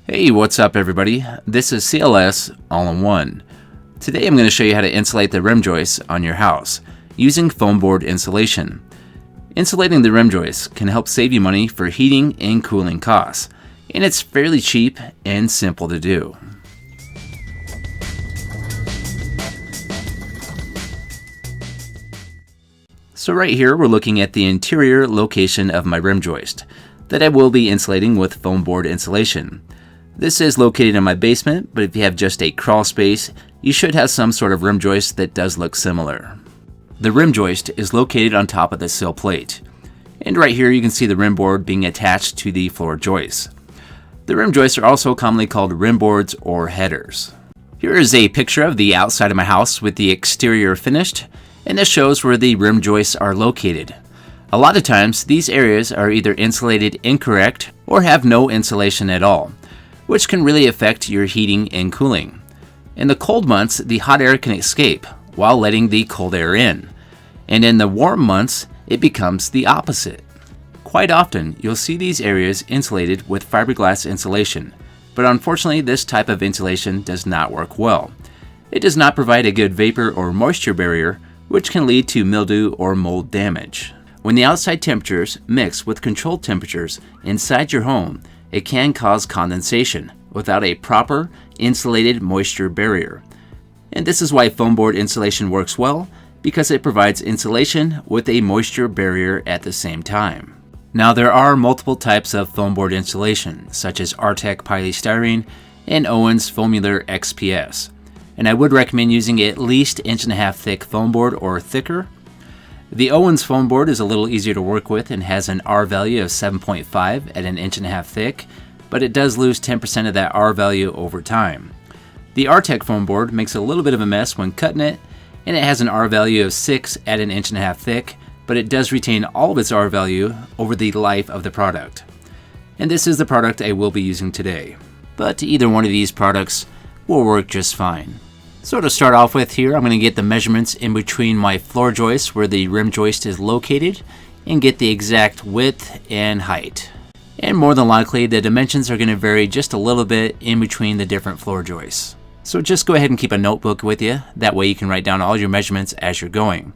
Hey, what's up everybody? This is C.L.S. All-in-One. Today I'm going to show you how to insulate the rim joists on your house using foam board insulation. Insulating the rim joists can help save you money for heating and cooling costs, and it's fairly cheap and simple to do. So right here we're looking at the interior location of my rim joist that I will be insulating with foam board insulation. This is located in my basement, but if you have just a crawl space, you should have some sort of rim joist that does look similar. The rim joist is located on top of the sill plate, and right here you can see the rim board being attached to the floor joists. The rim joists are also commonly called rim boards or headers. Here is a picture of the outside of my house with the exterior finished, and this shows where the rim joists are located. A lot of times these areas are either insulated incorrect or have no insulation at all, which can really affect your heating and cooling. In the cold months, the hot air can escape while letting the cold air in, and in the warm months, it becomes the opposite. Quite often, you'll see these areas insulated with fiberglass insulation, but unfortunately this type of insulation does not work well. It does not provide a good vapor or moisture barrier, which can lead to mildew or mold damage. When the outside temperatures mix with controlled temperatures inside your home, it can cause condensation without a proper insulated moisture barrier. And this is why foam board insulation works well, because it provides insulation with a moisture barrier at the same time. Now there are multiple types of foam board insulation, such as Artec polystyrene and Owens XPS. And I would recommend using at least 1.5 inch thick foam board or thicker. The Owens foam board is a little easier to work with and has an R value of 7.5 at 1.5 inch thick, but it does lose 10% of that R value over time. The Artec foam board makes a little bit of a mess when cutting it, and it has an R value of 6 at 1.5 inch thick, but it does retain all of its R value over the life of the product. And this is the product I will be using today, but either one of these products will work just fine. So to start off with here, I'm going to get the measurements in between my floor joists where the rim joist is located and get the exact width and height. And more than likely, the dimensions are going to vary just a little bit in between the different floor joists. So just go ahead and keep a notebook with you. That way you can write down all your measurements as you're going.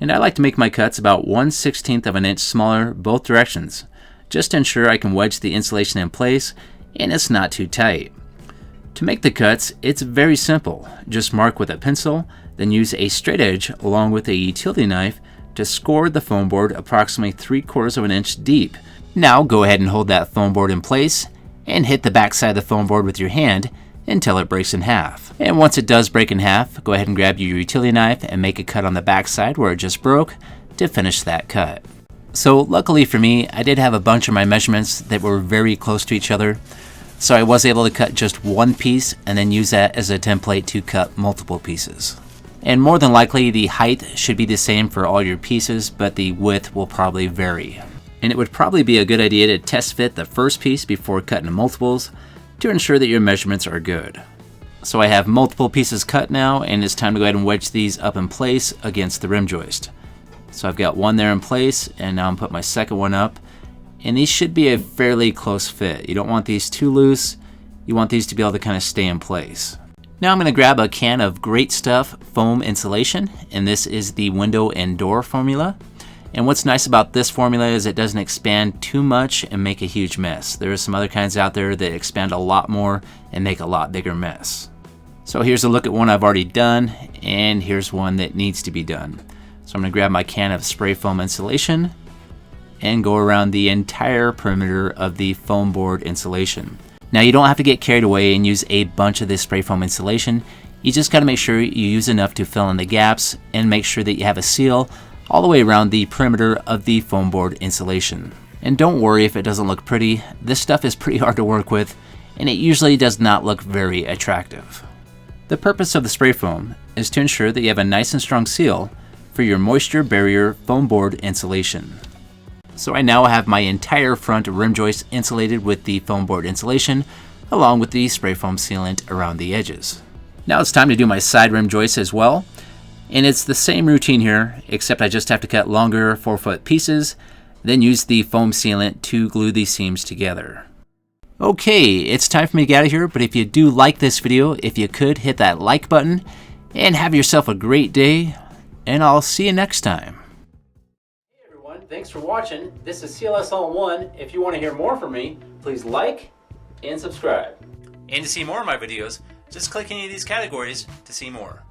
And I like to make my cuts about 1/16 of an inch smaller both directions, just to ensure I can wedge the insulation in place and it's not too tight. To make the cuts, it's very simple. Just mark with a pencil, then use a straight edge along with a utility knife to score the foam board approximately 3/4 of an inch deep. Now go ahead and hold that foam board in place and hit the back side of the foam board with your hand until it breaks in half. And once it does break in half, go ahead and grab your utility knife and make a cut on the back side where it just broke to finish that cut. So luckily for me, I did have a bunch of my measurements that were very close to each other. So I was able to cut just one piece and then use that as a template to cut multiple pieces. And more than likely the height should be the same for all your pieces, but the width will probably vary. And it would probably be a good idea to test fit the first piece before cutting multiples to ensure that your measurements are good. So I have multiple pieces cut now, and it's time to go ahead and wedge these up in place against the rim joist. So I've got one there in place, and now I'm putting my second one up. And these should be a fairly close fit. You don't want these too loose. You want these to be able to kind of stay in place. Now I'm going to grab a can of Great Stuff foam insulation, and this is the window and door formula. And what's nice about this formula is it doesn't expand too much and make a huge mess. There are some other kinds out there that expand a lot more and make a lot bigger mess. So here's a look at one I've already done, and here's one that needs to be done. So I'm going to grab my can of spray foam insulation and go around the entire perimeter of the foam board insulation. Now you don't have to get carried away and use a bunch of this spray foam insulation. You just got to make sure you use enough to fill in the gaps and make sure that you have a seal all the way around the perimeter of the foam board insulation. And don't worry if it doesn't look pretty. This stuff is pretty hard to work with, and it usually does not look very attractive. The purpose of the spray foam is to ensure that you have a nice and strong seal for your moisture barrier foam board insulation. So I now have my entire front rim joist insulated with the foam board insulation, along with the spray foam sealant around the edges. Now it's time to do my side rim joists as well. And it's the same routine here, except I just have to cut longer 4-foot pieces, then use the foam sealant to glue these seams together. Okay, it's time for me to get out of here, but if you do like this video, if you could hit that like button, and have yourself a great day, and I'll see you next time. Hey everyone, thanks for watching. This is C.L.S. All-in-One. If you want to hear more from me, please like and subscribe. And to see more of my videos, just click any of these categories to see more.